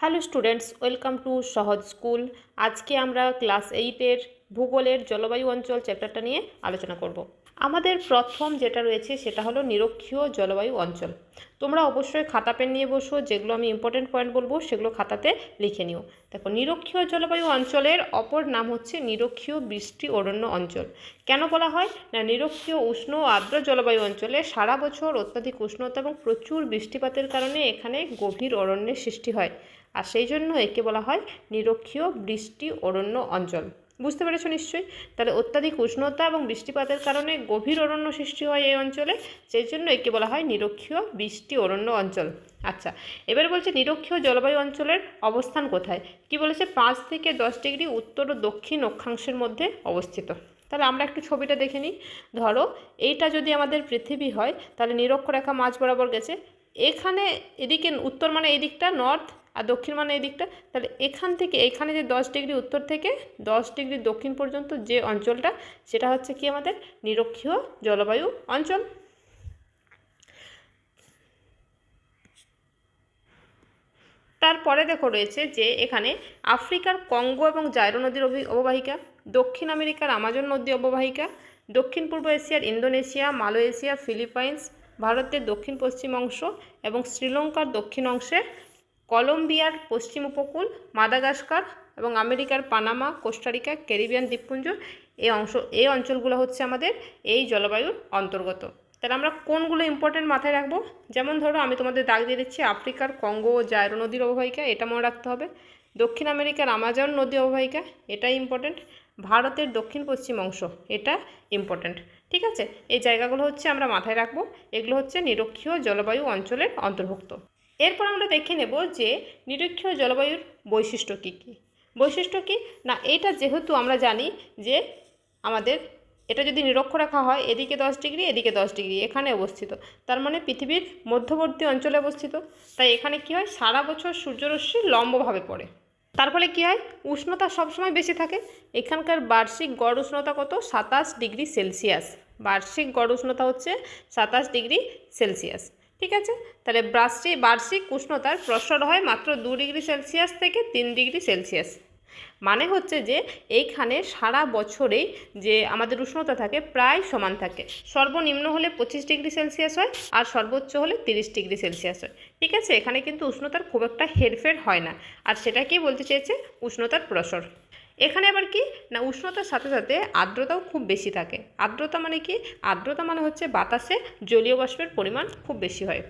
Hello students, welcome to সহজ school. আজকে আমরা ক্লাস 8-এর ভূগোলের জলবায়ু অঞ্চল চ্যাপ্টারটা নিয়ে আলোচনা করব। আমাদের প্রথম যেটা রয়েছে সেটা হলো নিরক্ষীয় জলবায়ু অঞ্চল। তোমরা অবশ্যই খাতা পেন নিয়ে বসো, যেগুলো আমি ইম্পর্টেন্ট পয়েন্ট বলবো সেগুলো খাতাতে লিখে নিও। দেখো, নিরক্ষীয় জলবায়ু অঞ্চলের অপর নাম হচ্ছে নিরক্ষীয় বৃষ্টি অরণ্য অঞ্চল। কেন বলা হয় না, নিরক্ষীয় উষ্ণ ও আর্দ্র জলবায়ু অঞ্চলে সারা বছর অত্যাধিক উষ্ণতা এবং প্রচুর বৃষ্টিপাতের কারণে এখানে গভীর অরণ্যের সৃষ্টি হয়, আর সেই জন্য একে বলা হয় নিরক্ষীয় বৃষ্টি অরণ্য অঞ্চল। বুঝতে পেরেছো নিশ্চয়ই? তাহলে অত্যাধিক উষ্ণতা এবং বৃষ্টিপাতের কারণে গভীর অরণ্য সৃষ্টি হয় এই অঞ্চলে, সেই জন্য একে বলা হয় নিরক্ষীয় বৃষ্টি অরণ্য অঞ্চল। আচ্ছা, এবার বলছে নিরক্ষীয় জলবায়ু অঞ্চলের অবস্থান কোথায়। কি বলেছে? 5 থেকে 10 ডিগ্রি উত্তর ও দক্ষিণ অক্ষাংশের মধ্যে অবস্থিত। তাহলে আমরা একটু ছবিটা দেখে নিই। ধরো, এইটা যদি আমাদের পৃথিবী হয়, তাহলে নিরক্ষরেখা মাঝ বরাবর গেছে। এখানে এদিকে উত্তর মানে এই দিকটা নর্থ, আর দক্ষিণ মানে এই দিকটা। তাহলে এখান থেকে এখানে যে 10 ডিগ্রি উত্তর থেকে 10 ডিগ্রি দক্ষিণ পর্যন্ত যে অঞ্চলটা, সেটা হচ্ছে কি আমাদের নিরক্ষীয় জলবায়ু অঞ্চল। তারপরে দেখো রয়েছে যে এখানে আফ্রিকার কঙ্গো এবং জাইরো নদীর অববাহিকা, দক্ষিণ আমেরিকার আমাজন নদী অববাহিকা, দক্ষিণ পূর্ব এশিয়ার ইন্দোনেশিয়া, মালয়েশিয়া, ফিলিপাইন্স, ভারতের দক্ষিণ পশ্চিম অংশ এবং শ্রীলঙ্কার দক্ষিণ অংশে, কলম্বিয়ার পশ্চিম উপকূল, মাদাগাস্কার এবং আমেরিকার পানামা, কোস্টারিকা, ক্যারিবিয়ান দ্বীপপুঞ্জ, এই অঞ্চলগুলো হচ্ছে আমাদের এই জলবায়ুর অন্তর্গত। তাহলে আমরা কোনগুলো ইম্পর্টেন্ট মাথায় রাখবো? যেমন ধরো, আমি তোমাদের দাগ দিয়ে দিচ্ছি আফ্রিকার কঙ্গো ও জাইরো নদীর অববাহিকা, এটা মনে রাখতে হবে। দক্ষিণ আমেরিকার আমাজন নদী অববাহিকা, এটাই ইম্পর্টেন্ট। ভারতের দক্ষিণ পশ্চিম অংশ, এটা ইম্পর্টেন্ট। ঠিক আছে, এই জায়গাগুলো হচ্ছে আমরা মাথায় রাখবো। এগুলো হচ্ছে নিরক্ষীয় জলবায়ু অঞ্চলের অন্তর্ভুক্ত। এরপর আমরা দেখে নেব যে নিরক্ষীয় জলবায়ুর বৈশিষ্ট্য কী কী। বৈশিষ্ট্য কী না, এইটা যেহেতু আমরা জানি যে আমাদের এটা যদি নিরক্ষরেখা হয়, এদিকে 10 ডিগ্রি এদিকে 10 ডিগ্রি এখানে অবস্থিত, তার মানে পৃথিবীর মধ্যবর্তী অঞ্চলে অবস্থিত। তাই এখানে কি হয়, সারা বছর সূর্যরশ্মি লম্বভাবে পড়ে। তার ফলে কী হয়, উষ্ণতা সবসময় বেশি থাকে। এখানকার বার্ষিক গড় উষ্ণতা কত? 27 ডিগ্রি সেলসিয়াস। বার্ষিক গড় উষ্ণতা হচ্ছে 27 ডিগ্রি সেলসিয়াস। ঠিক আছে, তাহলে বার্ষিক উষ্ণতার প্রসার হয় মাত্র 2 ডিগ্রি সেলসিয়াস থেকে 3 ডিগ্রি সেলসিয়াস। মানে হচ্ছে যে এইখানে সারা বছরেই যে আমাদের উষ্ণতা থাকে প্রায় সমান থাকে। সর্বনিম্ন হলে 25 ডিগ্রি সেলসিয়াস হয়, আর সর্বোচ্চ হলে 30 ডিগ্রি সেলসিয়াস হয়। ঠিক আছে, এখানে কিন্তু উষ্ণতার খুব একটা হেরফের হয় না, আর সেটাকেই বলতে চেয়েছে উষ্ণতার প্রসার। এখানে আবার কি না, উষ্ণতার সাথে সাথে আর্দ্রতাও খুব বেশি থাকে। আর্দ্রতা মানে কি? আর্দ্রতা মানে হচ্ছে বাতাসে জলীয় বাষ্পের পরিমাণ খুব বেশি হয়।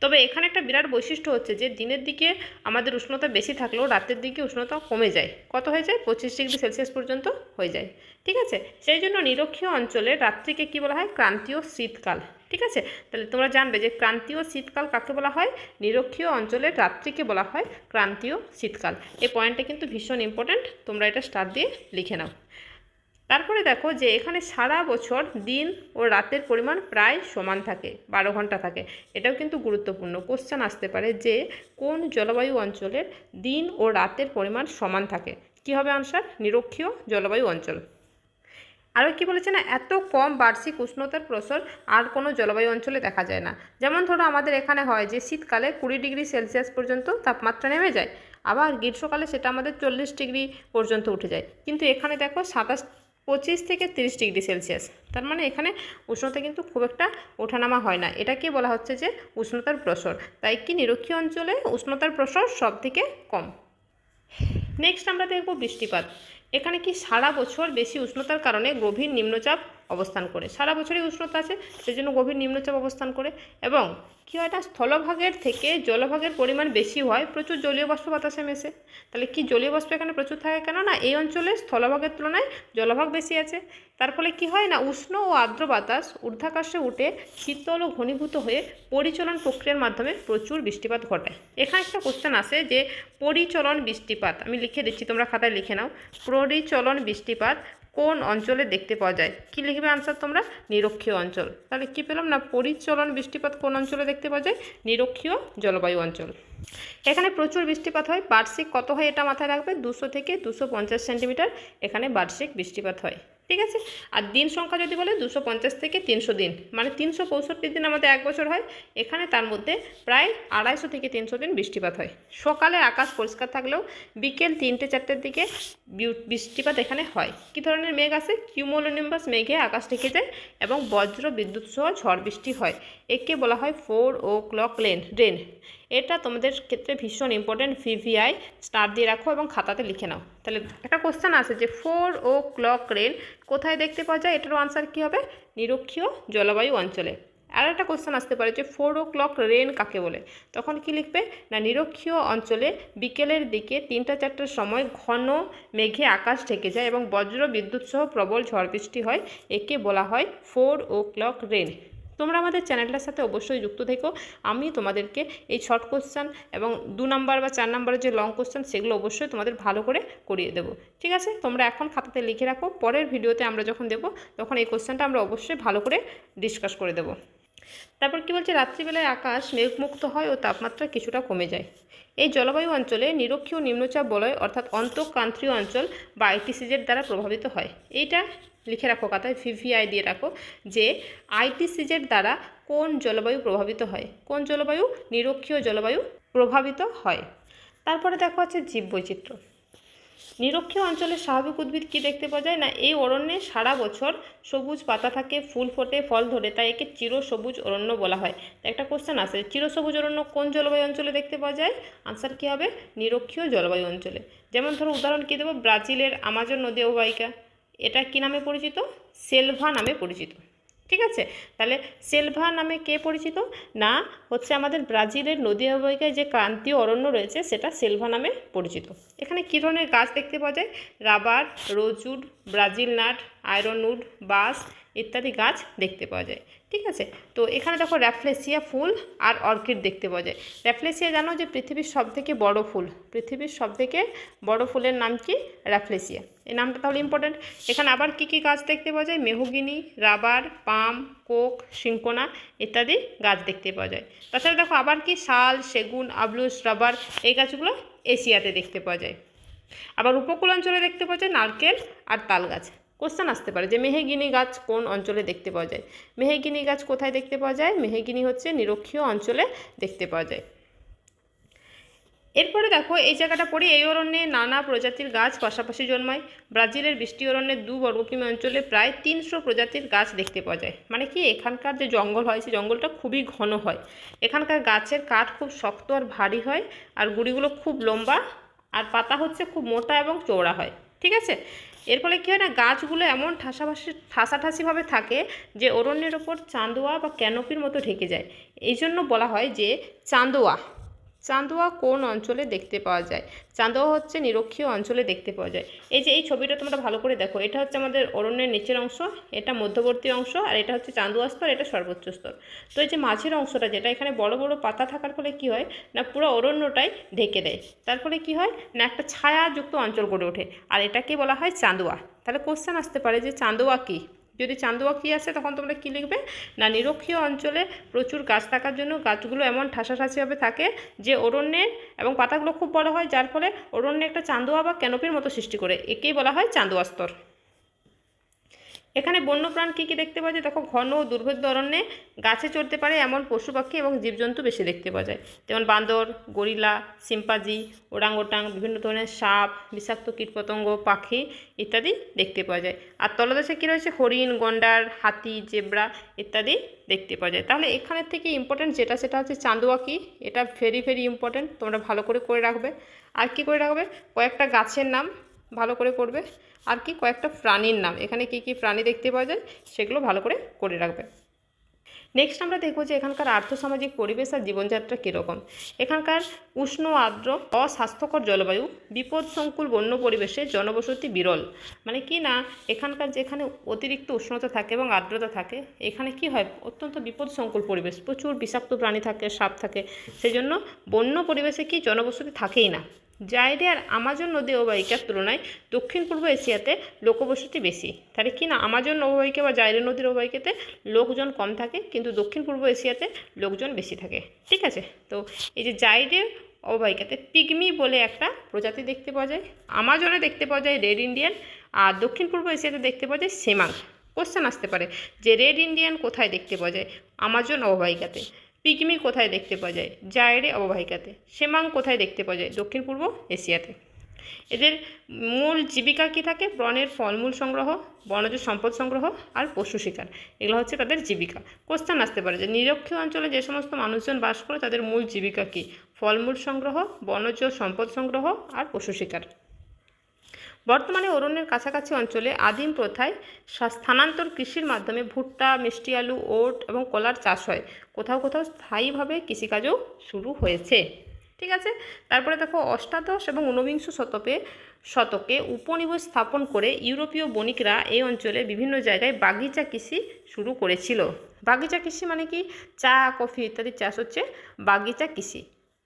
তবে এখানে একটা বিরাট বৈশিষ্ট্য হচ্ছে যে দিনের দিকে আমাদের উষ্ণতা বেশি থাকলেও রাতের দিকে উষ্ণতা কমে যায়। কত হয়ে যায়? 25 ডিগ্রি সেলসিয়াস পর্যন্ত হয়ে যায়। ঠিক আছে, সেই জন্য নিরক্ষীয় অঞ্চলের রাত্রিকে কি বলা হয়? ক্রান্তীয় শীতকাল। ঠিক আছে, তাহলে তোমরা জানবে যে ক্রান্তীয় শীতকাল কাকে বলা হয়। নিরক্ষীয় অঞ্চলের রাত্রিকে বলা হয় ক্রান্তীয় শীতকাল। এই পয়েন্টটা কিন্তু ভীষণ ইম্পর্ট্যান্ট, তোমরা এটা স্টার দিয়ে লিখে নাও। তারপরে দেখো যে এখানে সারা বছর দিন ও রাতের পরিমাণ প্রায় সমান থাকে, 12 ঘন্টা থাকে। এটাও কিন্তু গুরুত্বপূর্ণ, কোশ্চেন আসতে পারে যে কোন জলবায়ু অঞ্চলের দিন ও রাতের পরিমাণ সমান থাকে। কি হবে আনসার? নিরক্ষীয় জলবায়ু অঞ্চল। আরও কি বলেছে না, এত কম বার্ষিক উষ্ণতার প্রসার আর কোনো জলবায়ু অঞ্চলে দেখা যায় না। যেমন ধরো আমাদের এখানে হয় যে শীতকালে 20 ডিগ্রি সেলসিয়াস পর্যন্ত তাপমাত্রা নেমে যায়, আবার গ্রীষ্মকালে সেটা আমাদের 40 ডিগ্রি পর্যন্ত উঠে যায়। কিন্তু এখানে দেখো 25 থেকে 30 ডিগ্রি সেলসিয়াস। তার মানে এখানে উষ্ণতা কিন্তু খুব একটা ওঠানামা হয় না। এটাকে বলা হচ্ছে যে উষ্ণতার প্রসার। তাই কি নিরক্ষীয় অঞ্চলে উষ্ণতার প্রসার সব থেকে কম। নেক্সট আমরা দেখব বৃষ্টিপাত। এখানে কি সারা বছর বেশি উষ্ণতার কারণে গভীর নিম্নচাপ অবস্থান করে। সারা বছরই উষ্ণতা আছে, সেজন্য গভীর নিম্নচাপ অবস্থান করে। এবং কী হয় না, স্থলভাগের থেকে জলভাগের পরিমাণ বেশি হয়, প্রচুর জলীয় বাষ্প বাতাসে মেশে। তাহলে কি জলীয় বাষ্প এখানে প্রচুর থাকে কেন না, এই অঞ্চলে স্থলভাগের তুলনায় জলভাগ বেশি আছে। তার ফলে কী হয় না, উষ্ণ ও আর্দ্র বাতাস ঊর্ধ্বাকাশে উঠে শীতল ও ঘনীভূত হয়ে পরিচলন প্রক্রিয়ার মাধ্যমে প্রচুর বৃষ্টিপাত ঘটায়। এখানে একটা কোশ্চেন আসে যে পরিচলন বৃষ্টিপাত, আমি লিখে দিচ্ছি, তোমরা খাতায় লিখে নাও। পরিচলন বৃষ্টিপাত কোন অঞ্চলে দেখতে পাওয়া যায়? কি লিখবে আনসার তোমরা? নিরক্ষীয় অঞ্চল। তাহলে কি পেলাম না, পরিচলন বৃষ্টিপাত কোন অঞ্চলে দেখতে পাওয়া যায়? নিরক্ষীয় জলবায়ু অঞ্চল। এখানে প্রচুর বৃষ্টিপাত হয়। বার্ষিক কত হয় এটা মাথায় রাখবে, 200 থেকে 250 সেন্টিমিটার এখানে বার্ষিক বৃষ্টিপাত হয়। ঠিক আছে। আর দিন সংখ্যা যদি বলে 250 থেকে 300 দিন, মানে 365 দিন আমাদের এক বছর হয়। এখানে তার মধ্যে প্রায় 250 থেকে 300 দিন বৃষ্টিপাত হয়। সকালে আকাশ পরিষ্কার থাকলেও বিকেল 3টে-4টের দিকে বৃষ্টিপাত এখানে হয়। কী ধরনের মেঘ আসে? কিউমুলোনিম্বাস মেঘে আকাশ ঢেকে যায় এবং বজ্র বিদ্যুৎ সহ ঝড় বৃষ্টি হয়। একে বলা হয় 4 o'clock রেন। এটা তোমাদের ক্ষেত্রে ভীষণ ইম্পর্টেন্ট। ভিভিআই স্টার দিয়ে রাখো এবং খাতাতে লিখে নাও। তাহলে একটা কোশ্চেন আছে যে 4 o'clock রেন কোথায় দেখতে পাওয়া যায়? এটারও আনসার কী হবে? নিরক্ষীয় জলবায়ু অঞ্চলে। আর একটা কোশ্চেন আসতে পারে যে 4 o'clock রেন কাকে বলে? তখন কি লিখবে না, নিরক্ষীয় অঞ্চলে বিকেলের দিকে 3টা-4টার সময় ঘন মেঘে আকাশ ঢেকে যায় এবং বজ্র বিদ্যুৎ সহ প্রবল ঝড় বৃষ্টি হয়। একে বলা হয় 4 o'clock রেন। তোমরা আমাদের চ্যানেলটার সাথে অবশ্যই যুক্ত থেকো। আমি তোমাদেরকে এই শর্ট কোশ্চেন এবং 2 নাম্বার বা 4 নাম্বারের যে লং কোশ্চেন সেগুলো অবশ্যই তোমাদের ভালো করে করিয়ে দেবো। ঠিক আছে, তোমরা এখন খাতাতে লিখে রাখো। পরের ভিডিওতে আমরা যখন দেবো তখন এই কোশ্চেনটা আমরা অবশ্যই ভালো করে ডিসকাস করে দেবো। তারপর কি বলছে, রাত্রিবেলায় আকাশ মেঘমুক্ত হয় ও তাপমাত্রা কিছুটা কমে যায়। এই জলবায়ু অঞ্চলে নিরক্ষীয় নিম্নচাপ বলয় অর্থাৎ অন্তঃক্রান্তীয় অঞ্চল বা আইটিসিজের দ্বারা প্রভাবিত হয়। এইটা লিখে রাখো খাতায়, ভিভিআই দিয়ে রাখো যে আইটিসিজের দ্বারা কোন জলবায়ু প্রভাবিত হয়? কোন জলবায়ু? নিরক্ষীয় জলবায়ু প্রভাবিত হয়। তারপরে দেখো আছে জীববৈচিত্র্য। নিরক্ষীয় অঞ্চলে স্বাভাবিক উদ্ভিদ কী দেখতে পাওয়া যায় না, এই অরণ্যে সারা বছর সবুজ পাতা থাকে, ফুল ফোটে, ফল ধরে, তাই একে চিরসবুজ অরণ্য বলা হয়। একটা কোশ্চেন আছে, চিরসবুজ অরণ্য কোন জলবায়ু অঞ্চলে দেখতে পাওয়া যায়? আনসার কী হবে? নিরক্ষীয় জলবায়ু অঞ্চলে। যেমন ধরো উদাহরণ কী দেবো, ব্রাজিলের আমাজন নদী অববাহিকা, এটা কী নামে পরিচিত? সেলভা নামে পরিচিত। ঠিক আছে, তাহলে সেলভা নামে কে পরিচিত? না হচ্ছে আমাদের ব্রাজিলের নদী অববাহিকায় যে ক্রান্তীয় অরণ্য রয়েছে সেটা সেলভা নামে পরিচিত। এখানে কী ধরনের গাছ দেখতে পাওয়া যায়? রাবার, রোজউড, ব্রাজিল নাট, আয়রনউড, বাঁশ ইত্যাদি গাছ দেখতে পাওয়া যায়। ঠিক আছে, তো এখানে দেখো র্যাফলেসিয়া ফুল আর অর্কিড দেখতে পাওয়া যায়। র্যাফলেসিয়া জানো যে পৃথিবীর সবথেকে বড় ফুল, পৃথিবীর সবথেকে বড় ফুলের নাম কি? র্যাফলেসিয়া। এই নামটা তাহলে ইম্পর্টেন্ট। এখানে আবার কি কি গাছ দেখতে পাওয়া যায়? মেহগিনি, রাবার, পাম, কোক, সিঙ্কোনা ইত্যাদি গাছ দেখতে পাওয়া যায়। তাছাড়া দেখো আবার কি শাল, সেগুন, আবলুস, রাবার এই গাছগুলো এশিয়াতে দেখতে পাওয়া যায়। আবার উপকূল অঞ্চলে দেখতে পাওয়া যায় নারকেল আর তাল গাছ। কোশ্চেন আসতে পারে যে মেহগিনি গাছ কোন অঞ্চলে দেখতে পাওয়া যায়? মেহগিনি গাছ কোথায় দেখতে পাওয়া যায়? মেহগিনি হচ্ছে নিরক্ষীয় অঞ্চলে দেখতে পাওয়া যায়। এরপরে দেখো এই জায়গাটা পড়ি, এই অরণ্যে নানা প্রজাতির গাছ পাশাপাশি জন্মায়। ব্রাজিলের বৃষ্টি অরণ্যের 2 বর্গকিমি অঞ্চলে প্রায় 300 প্রজাতির গাছ দেখতে পাওয়া যায়। মানে কি, এখানকার যে জঙ্গল হয় সেই জঙ্গলটা খুবই ঘন হয়। এখানকার গাছের কাঠ খুব শক্ত আর ভারী হয়, আর গুড়িগুলো খুব লম্বা, আর পাতা হচ্ছে খুব মোটা এবং চওড়া হয়। ঠিক আছে, এর ফলে কী হয় না, গাছগুলো এমন ঠাসাঠাসিভাবে থাকে যে অরণ্যের ওপর চান্দোয়া বা ক্যানোপির মতো ঢেকে যায়। এই জন্য বলা হয় যে চান্দোয়া কোন অঞ্চলে দেখতে পাওয়া যায়? চান্দোয়া হচ্ছে নিরক্ষীয় অঞ্চলে দেখতে পাওয়া যায়। এই যে এই ছবিটা তোমরা ভালো করে দেখো, এটা হচ্ছে আমাদের অরণ্যের নিচের অংশ, এটা মধ্যবর্তী অংশ, আর এটা হচ্ছে চান্দোয়া স্তর, এটা সর্বোচ্চ স্তর। তো এই যে মাঝের অংশটা যেটা, এখানে বড় বড় পাতা থাকার ফলে কি হয় না, পুরো অরণ্যটাই ঢেকে দেয়। তার ফলে কী হয় না, একটা ছায়াযুক্ত অঞ্চল গড়ে ওঠে, আর এটাকে বলা হয় চান্দোয়া। তাহলে কোশ্চেন আসতে পারে যে চান্দোয়া কী? যদি চান্দোয়া কী আসে তখন তোমরা কী লিখবে না, নিরক্ষীয় অঞ্চলে প্রচুর গাছ থাকার জন্য গাছগুলো এমন ঠাসাঠাসিভাবে থাকে যে অরণ্যের এবং পাতাগুলো খুব বড় হয়, যার ফলে অরণ্যে একটা চান্দোয়া বা ক্যানোপির মতো সৃষ্টি করে, একেই বলা হয় চান্দোয়া স্তর। এখানে বন্যপ্রাণ কী কী দেখতে পাওয়া যায়? দেখো ঘন ও দুর্ভেদ্য অরণ্যে গাছে চড়তে পারে এমন পশু পাখি এবং জীবজন্তু বেশি দেখতে পাওয়া যায়, যেমন বান্দর, গরিলা, সিম্পাজি, ওরাংওটাং, বিভিন্ন ধরনের সাপ, বিষাক্ত কীটপতঙ্গ, পাখি ইত্যাদি দেখতে পাওয়া যায়। আর তলদেশে কী রয়েছে? হরিণ, গন্ডার, হাতি, জেব্রা ইত্যাদি দেখতে পাওয়া যায়। তাহলে এখানের থেকে ইম্পর্টেন্ট যেটা সেটা হচ্ছে চান্দোয়া কী, এটা ভেরি ভেরি ইম্পর্টেন্ট, তোমরা ভালো করে রাখবে। আর কি করে রাখবে? কয়েকটা গাছের নাম ভালো করে করবে, আর কি কয়েকটা প্রাণীর নাম, এখানে কি কি প্রাণী দেখতে পাওয়া যায় সেগুলো ভালো করে রাখবে। নেক্সট আমরা দেখব যে এখানকার আর্থসামাজিক পরিবেশ আর জীবনযাত্রা কীরকম। এখানকার উষ্ণ, আর্দ্র, অস্বাস্থ্যকর জলবায়ু, বিপদসংকুল বন্য পরিবেশে জনবসতি বিরল। মানে কি না, এখানকার যেখানে অতিরিক্ত উষ্ণতা থাকে এবং আর্দ্রতা থাকে, এখানে কি হয়, অত্যন্ত বিপদসংকুল পরিবেশ, প্রচুর বিষাক্ত প্রাণী থাকে, সাপ থাকে, সেই জন্য বন্য পরিবেশে কি জনবসতি থাকেই না। জাইরে আর আমাজন নদী অববাহিকার তুলনায় দক্ষিণ পূর্ব এশিয়াতে লোকবসতি বেশি। তাহলে কি না, আমাজন অববাহিকা বা জাইরে নদীর অববাহিকাতে লোকজন কম থাকে, কিন্তু দক্ষিণ পূর্ব এশিয়াতে লোকজন বেশি থাকে। ঠিক আছে, তো এই যে জাইরে অববাহিকাতে পিগমি বলে একটা প্রজাতি দেখতে পাওয়া যায়, আমাজনে দেখতে পাওয়া যায় রেড ইন্ডিয়ান, আর দক্ষিণ পূর্ব এশিয়াতে দেখতে পাওয়া যায় সেমাং। কোশ্চেন আসতে পারে যে রেড ইন্ডিয়ান কোথায় দেখতে পাওয়া যায়, আমাজন অববাহিকাতে। পিগমি কোথায় দেখতে পাওয়া যায়, জায়রে অববাহিকাতে। সেমাং কোথায় দেখতে পাওয়া যায়, দক্ষিণ পূর্ব এশিয়াতে। এদের মূল জীবিকা কী থাকে, বনের ফলমূল সংগ্রহ, বনজ সম্পদ সংগ্রহ আর পশু শিকার, এগুলো হচ্ছে তাদের জীবিকা। কোশ্চেন আসতে পারে যে নিরক্ষীয় অঞ্চলে যে সমস্ত মানুষজন বাস করে তাদের মূল জীবিকা কী, ফলমূল সংগ্রহ, বনজ সম্পদ সংগ্রহ আর পশু শিকার। বর্তমানে অরণ্যের কাছাকাছি অঞ্চলে আদিম প্রথায় স্থানান্তর কৃষির মাধ্যমে ভুট্টা, মিষ্টি আলু, ওট এবং কলার চাষ হয়। কোথাও কোথাও স্থায়ীভাবে কৃষিকাজও শুরু হয়েছে। ঠিক আছে, তারপরে দেখো অষ্টাদশ এবং ঊনবিংশ শতকে উপনিবেশ স্থাপন করে ইউরোপীয় বণিকরা এই অঞ্চলে বিভিন্ন জায়গায় বাগিচা কৃষি শুরু করেছিল। বাগিচা কৃষি মানে কি, চা, কফি ইত্যাদি চাষ হচ্ছে বাগিচা কৃষি।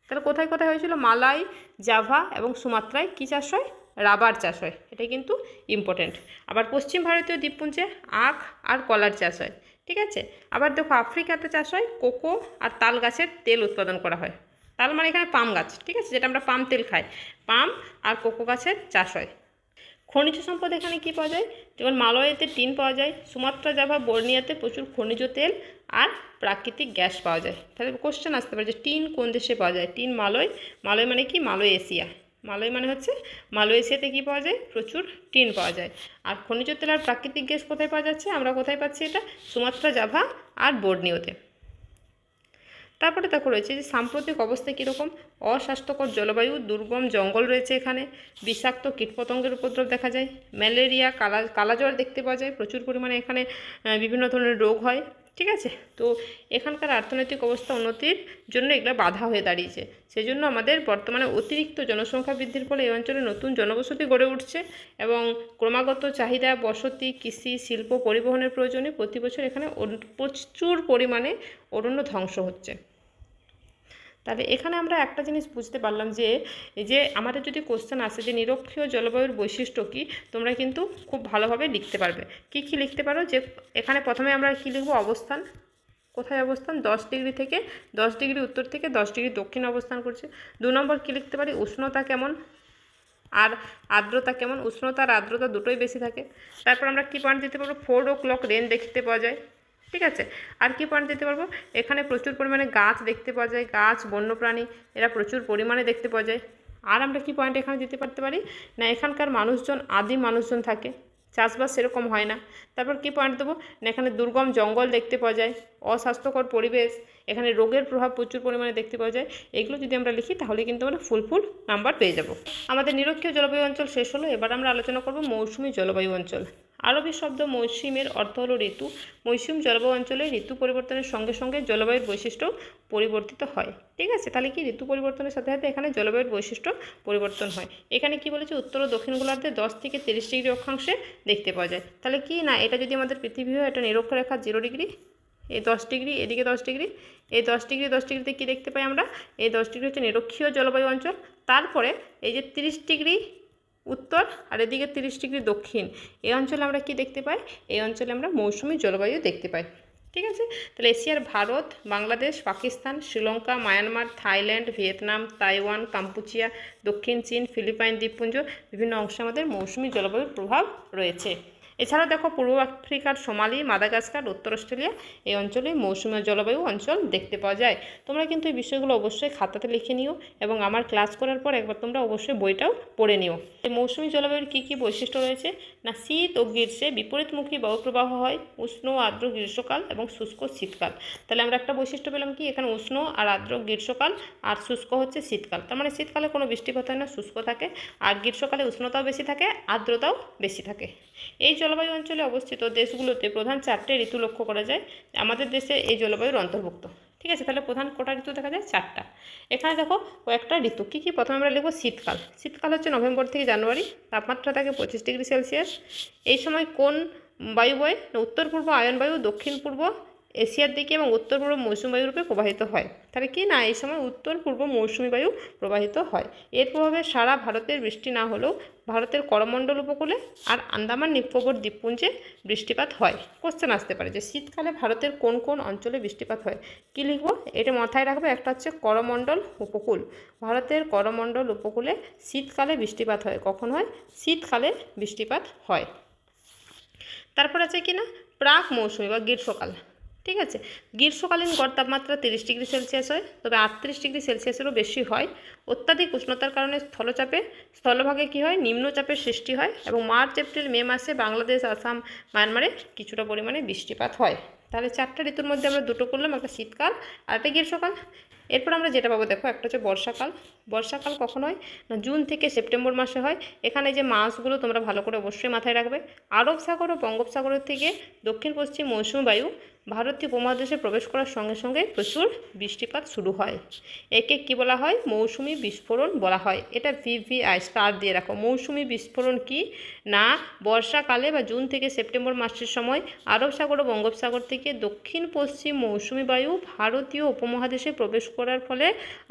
তাহলে কোথায় কোথায় হয়েছিল, মালাই, জাভা এবং সুমাত্রায় কী চাষ হয়, রাবার চাষ হয়। এটাই কিন্তু ইম্পর্টেন্ট। আবার পশ্চিম ভারতীয় দ্বীপপুঞ্জে আখ আর কলার চাষ হয়। ঠিক আছে, আবার দেখো আফ্রিকাতে চাষ হয় কোকো আর তাল গাছের তেল উৎপাদন করা হয়। তাল মানে এখানে পাম গাছ, ঠিক আছে, যেটা আমরা পাম তেল খাই, পাম আর কোকো গাছের চাষ হয়। খনিজ সম্পদ এখানে কী পাওয়া যায়, যেমন মালয়েতে টিন পাওয়া যায়, সুমাত্রা, জাভা, বর্নিয়াতে প্রচুর খনিজ তেল আর প্রাকৃতিক গ্যাস পাওয়া যায়। তাহলে কোশ্চেন আসতে পারে যে টিন কোন দেশে পাওয়া যায়, টিন মালয়। মালয় মানে কি, মালয় এশিয়া। মালয় মানে হচ্ছে মালয়েশিয়াতে কী পাওয়া যায়, প্রচুর টিন পাওয়া যায়। আর খনিজ তেল আর প্রাকৃতিক গ্যাস কোথায় পাওয়া যাচ্ছে, আমরা কোথায় পাচ্ছি এটা, সুমাত্রা, জাভা আর বর্নিওতে। তারপরে দেখো রয়েছে যে সাম্প্রতিক অবস্থায় কীরকম, অস্বাস্থ্যকর জলবায়ু, দুর্গম জঙ্গল রয়েছে এখানে, বিষাক্ত কীটপতঙ্গের উপদ্রব দেখা যায়, ম্যালেরিয়া, কালাজ্বর দেখতে পাওয়া যায়, প্রচুর পরিমাণে এখানে বিভিন্ন ধরনের রোগ হয়। ঠিক আছে, তো এখানকার অর্থনৈতিক অবস্থা উন্নতির জন্য এগুলো বাধা হয়ে দাঁড়িয়েছে। সেই জন্য আমাদের বর্তমানে অতিরিক্ত জনসংখ্যা বৃদ্ধির ফলে এই অঞ্চলে নতুন জনবসতি গড়ে উঠছে এবং ক্রমাগত চাহিদা, বসতি, কৃষি, শিল্প, পরিবহনের প্রয়োজনে প্রতি বছর এখানে প্রচুর পরিমাণে অরণ্য ধ্বংস হচ্ছে। তাহলে এখানে আমরা একটা জিনিস বুঝতে পারলাম যে আমাদের যদি কোশ্চেন আসে যে নিরক্ষীয় জলবায়ুর বৈশিষ্ট্য কী, তোমরা কিন্তু খুব ভালোভাবে লিখতে পারবে। কি কি লিখতে পারো, যে এখানে প্রথমে আমরা কি লিখব, অবস্থান, কোথায় অবস্থান, 10 ডিগ্রি থেকে 10 ডিগ্রি উত্তর থেকে 10 ডিগ্রি দক্ষিণে অবস্থান করছে। 2 নম্বর কী লিখতে পারি, উষ্ণতা কেমন আর আর্দ্রতা কেমন, উষ্ণতা আর আর্দ্রতা দুটোই বেশি থাকে। তারপর আমরা কী পয়েন্ট দিতে পারবো, 4 o'clock রেন দেখতে পাওয়া যায়। ঠিক আছে, আর কি পয়েন্ট দিতে পারবো, এখানে প্রচুর পরিমাণে গাছ দেখতে পাওয়া যায়, গাছ, বন্যপ্রাণী এরা প্রচুর পরিমাণে দেখতে পাওয়া যায়। আর আমরা কি পয়েন্ট এখানে দিতে পারি না, এখানকার মানুষজন আদিম মানুষজন থাকে, চাষবাস সেরকম হয় না। তারপর কি পয়েন্ট দেবো না, এখানে দুর্গম জঙ্গল দেখতে পাওয়া যায়, অস্বাস্থ্যকর পরিবেশ, এখানে রোগের প্রভাব প্রচুর পরিমাণে দেখতে পাওয়া যায়। এগুলো যদি আমরা লিখি তাহলে কিন্তু আমরা ফুল নাম্বার পেয়ে যাব। আমাদের নিরক্ষীয় জলবায়ু অঞ্চল শেষ হলো। এবার আমরা আলোচনা করব মৌসুমী জলবায়ু অঞ্চল। আরবি শব্দ মৌসুমের অর্থ হলো ঋতু। মৌসুম জলবায়ু অঞ্চলে ঋতু পরিবর্তনের সঙ্গে সঙ্গে জলবায়ুর বৈশিষ্ট্য পরিবর্তিত হয়। ঠিক আছে, তাহলে কি ঋতু পরিবর্তনের সাথে সাথে এখানে জলবায়ুর বৈশিষ্ট্য পরিবর্তন হয়। এখানে কি বলেছে, উত্তর ও দক্ষিণ গোলার্ধে 10 থেকে 30 ডিগ্রি অক্ষাংশে দেখতে পাওয়া যায়। তাহলে কি না, এটা যদি আমাদের পৃথিবী হয়, এটা নিরক্ষরেখা 0 ডিগ্রি, এই 10 ডিগ্রি, এদিকে 10 ডিগ্রি, এই 10 ডিগ্রিতে কী দেখতে পাই আমরা, এই 10 ডিগ্রি হচ্ছে নিরক্ষীয় জলবায়ু অঞ্চল। তারপরে এই যে 30 ডিগ্রি উত্তর আর এদিকে 30 ডিগ্রি দক্ষিণ, এই অঞ্চলে আমরা কি দেখতে পাই, এই অঞ্চলে আমরা মৌসুমী জলবায়ু দেখতে পাই। ঠিক আছে, তাহলে এশিয়ার Bharat, Bangladesh, Pakistan, Sri Lanka, Myanmar, Thailand, Vietnam, Taiwan, Kampuchea, দক্ষিণ চীন, ফিলিপাইন দ্বীপপুঞ্জ বিভিন্ন অংশে আমাদের মৌসুমী জলবায়ুর প্রভাব রয়েছে। এছাড়াও দেখো পূর্ব আফ্রিকার সোমালি, মাদাগাস্কার, উত্তর অস্ট্রেলিয়া এই অঞ্চলে মৌসুমী জলবায়ু অঞ্চল দেখতে পাওয়া যায়। তোমরা কিন্তু এই বিষয়গুলো অবশ্যই খাতাতে লিখে নিও এবং আমার ক্লাস করার পর একবার তোমরা অবশ্যই বইটাও পড়ে নিও। এই মৌসুমী জলবায়ুর কী কী বৈশিষ্ট্য রয়েছে না, শীত ও গ্রীষ্মে বিপরীতমুখী বায়ুপ্রবাহ হয়, উষ্ণ ও আর্দ্র গ্রীষ্মকাল এবং শুষ্ক শীতকাল। তাহলে আমরা একটা বৈশিষ্ট্য পেলাম কি, এখানে উষ্ণ আর আর্দ্র গ্রীষ্মকাল আর শুষ্ক হচ্ছে শীতকাল। তার মানে শীতকালে কোনো বৃষ্টিপাত হয় না, শুষ্ক থাকে, আর গ্রীষ্মকালে উষ্ণতাও বেশি থাকে, আর্দ্রতাও বেশি থাকে। এই জলবায়ু অঞ্চলে অবস্থিত দেশগুলোতে প্রধান 4টে ঋতু লক্ষ্য করা যায়। আমাদের দেশে এই জলবায়ুর অন্তর্ভুক্ত। ঠিক আছে, তাহলে প্রধান কটা ঋতু দেখা যায়, 4টা। এখানে দেখো কয়েকটা ঋতু কী কী, প্রথমে আমরা লিখব শীতকাল। শীতকাল হচ্ছে নভেম্বর থেকে জানুয়ারি, তাপমাত্রা থাকে 25 ডিগ্রি সেলসিয়াস। এই সময় কোন বায়ু বয়, উত্তর পূর্ব আয়ন বায়ু, দক্ষিণ পূর্ব এশিয়ার দিকে এবং উত্তর পূর্ব মৌসুমী বায়ু রূপে প্রবাহিত হয়। তাহলে কি না, এই সময় উত্তর পূর্ব মৌসুমী বায়ু প্রবাহিত হয়। এর প্রভাবে সারা ভারতের বৃষ্টি না হলেও ভারতের করমণ্ডল উপকূলে আর আন্দামান নিকোবর দ্বীপপুঞ্জে বৃষ্টিপাত হয়। কোশ্চেন আসতে পারে যে শীতকালে ভারতের কোন কোন অঞ্চলে বৃষ্টিপাত হয়। কী লিখবো, এটা মাথায় রাখবে। একটা হচ্ছে করমণ্ডল উপকূল। ভারতের করমণ্ডল উপকূলে শীতকালে বৃষ্টিপাত হয়। কখন হয়? শীতকালে বৃষ্টিপাত হয়। তারপর আছে কি না প্রাক মৌসুমী বা গ্রীষ্মকাল। ঠিক আছে, গ্রীষ্মকালীন গড় তাপমাত্রা 30 ডিগ্রি সেলসিয়াস হয়, তবে 38 ডিগ্রি সেলসিয়াসেরও বেশি হয়। অত্যাধিক উষ্ণতার কারণে স্থলভাগে কী হয়, নিম্নচাপের সৃষ্টি হয় এবং মার্চ এপ্রিল মে মাসে বাংলাদেশ, আসাম, মায়ানমারে কিছুটা পরিমাণে বৃষ্টিপাত হয়। তাহলে 4টা ঋতুর মধ্যে আমরা দুটো করলাম, একটা শীতকাল আর একটা গ্রীষ্মকাল। এরপর আমরা যেটা পাবো দেখো, একটা হচ্ছে বর্ষাকাল। বর্ষাকাল কখন হয় না, জুন থেকে সেপ্টেম্বর মাসে হয়। এখানে যে মাসগুলো তোমরা ভালো করে অবশ্যই মাথায় রাখবে। আরব সাগর ও বঙ্গোপসাগরের থেকে দক্ষিণ পশ্চিম মৌসুমী বায়ু ভারতীয় উপমহাদেশে প্রবেশ করার সঙ্গে সঙ্গে প্রচুর বৃষ্টিপাত শুরু হয়। একে কি বলা হয়? মৌসুমী বিস্ফোরণ বলা হয়। এটা VVI স্টার দিয়ে রাখো। মৌসুমী বিস্ফোরণ কি না, বর্ষাকালে বা জুন থেকে সেপ্টেম্বর মাসের সময় আরব সাগর ও বঙ্গোপসাগর থেকে দক্ষিণ পশ্চিম মৌসুমী বায়ু ভারতীয় উপমহাদেশে প্রবেশ করার ফলে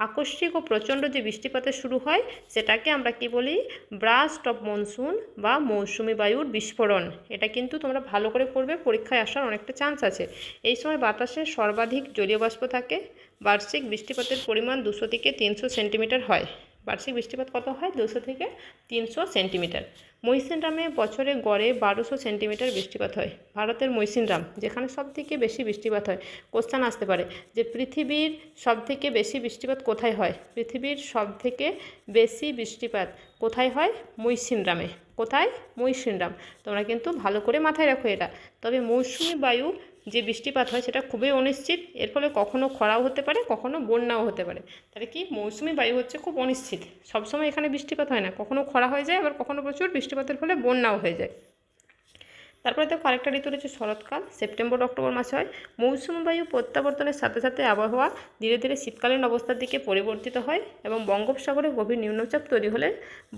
আকস্মিক ও প্রচণ্ড যে বৃষ্টিপাতের শুরু হয় সেটাকে আমরা কি বলি? ব্রাস্ট অফ মনসুন বা মৌসুমী বায়ুর বিস্ফোরণ। এটা কিন্তু তোমরা ভালো করে পড়বে, পরীক্ষায় আসার অনেকটা চান্স আছে। এই সময় বাতাসে সর্বাধিক জলীয় বাষ্প থাকে। বার্ষিক বৃষ্টিপাতের পরিমাণ 200 থেকে 300 সেন্টিমিটার হয়। বার্ষিক বৃষ্টিপাত কত হয়? 200 থেকে 300 সেন্টিমিটার। মৌসিনরামে বছরে গড়ে 1200 সেন্টিমিটার বৃষ্টিপাত হয়। ভারতের মৌসিনরাম যেখানে সবথেকে বেশি বৃষ্টিপাত হয়। কোশ্চেন আসতে পারে যে পৃথিবীর সবথেকে বেশি বৃষ্টিপাত কোথায় হয়? পৃথিবীর সবথেকে বেশি বৃষ্টিপাত কোথায় হয়? মৌসিনরামে। কোথায়? মৌসিনরাম। তোমরা কিন্তু ভালো করে মাথায় রাখো এটা। তবে মৌসুমী বায়ু যে বৃষ্টিপাত হয় সেটা খুবই অনিশ্চিত। এর ফলে কখনো খরাও হতে পারে, কখনো বন্যাও হতে পারে। তাহলে কি, মৌসুমী বায়ু হচ্ছে খুব অনিশ্চিত। সবসময় এখানে বৃষ্টিপাত হয় না, কখনো খরা হয়ে যায়, আবার কখনো প্রচুর বৃষ্টিপাতের ফলে বন্যাও হয়ে যায়। তারপরে দেখো আরেকটা ঋতু রয়েছে শরৎকাল। সেপ্টেম্বর অক্টোবর মাসে হয়। মৌসুমী বায়ু প্রত্যাবর্তনের সাথে সাথে আবহাওয়া ধীরে ধীরে শীতকালীন অবস্থার দিকে পরিবর্তিত হয় এবং বঙ্গোপসাগরে গভীর নিম্নচাপ তৈরি হলে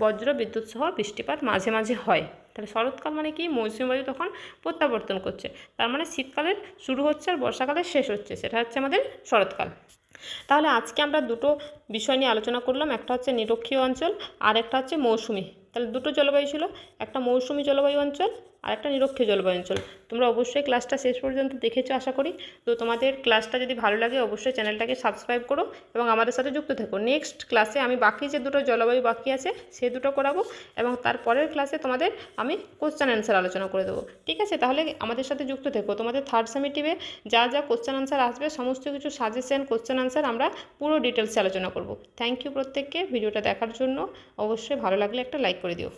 বজ্র বিদ্যুৎ সহ বৃষ্টিপাত মাঝে মাঝে হয়। তাহলে শরৎকাল মানে কি? মৌসুমী বায়ু তখন প্রত্যাবর্তন করছে, তার মানে শীতকালের শুরু হচ্ছে আর বর্ষাকালের শেষ হচ্ছে, সেটা হচ্ছে আমাদের শরৎকাল। তাহলে আজকে আমরা দুটো বিষয় নিয়ে আলোচনা করলাম, একটা হচ্ছে নিরক্ষীয় অঞ্চল আর একটা হচ্ছে মৌসুমী। তাহলে দুটো জলবায়ু ছিল, একটা মৌসুমী জলবায়ু অঞ্চল আর একটা নিরক্ষীয় জলবায়ু অঞ্চল। তোমরা অবশ্যই ক্লাসটা শেষ পর্যন্ত দেখেছো আশা করি। তো তোমাদের ক্লাসটা যদি ভালো লাগে অবশ্যই চ্যানেলটাকে সাবস্ক্রাইব করো এবং আমাদের সাথে যুক্ত থেকো। নেক্সট ক্লাসে আমি বাকি যে দুটো জলবায়ু বাকি আছে সে দুটো করাবো এবং তারপরের ক্লাসে তোমাদের আমি কোশ্চেন অ্যান্সার আলোচনা করে দেবো। ঠিক আছে, তাহলে আমাদের সাথে যুক্ত থেকো। তোমাদের থার্ড সামেটিভে যা যা কোশ্চেন অ্যান্সার আসবে সমস্ত কিছু সাজেশন, কোশ্চেন অ্যান্সার আমরা পুরো ডিটেলসে আলোচনা করব। থ্যাংক ইউ প্রত্যেককে ভিডিওটা দেখার জন্য। অবশ্যই ভালো লাগলে একটা লাইক করে দিও।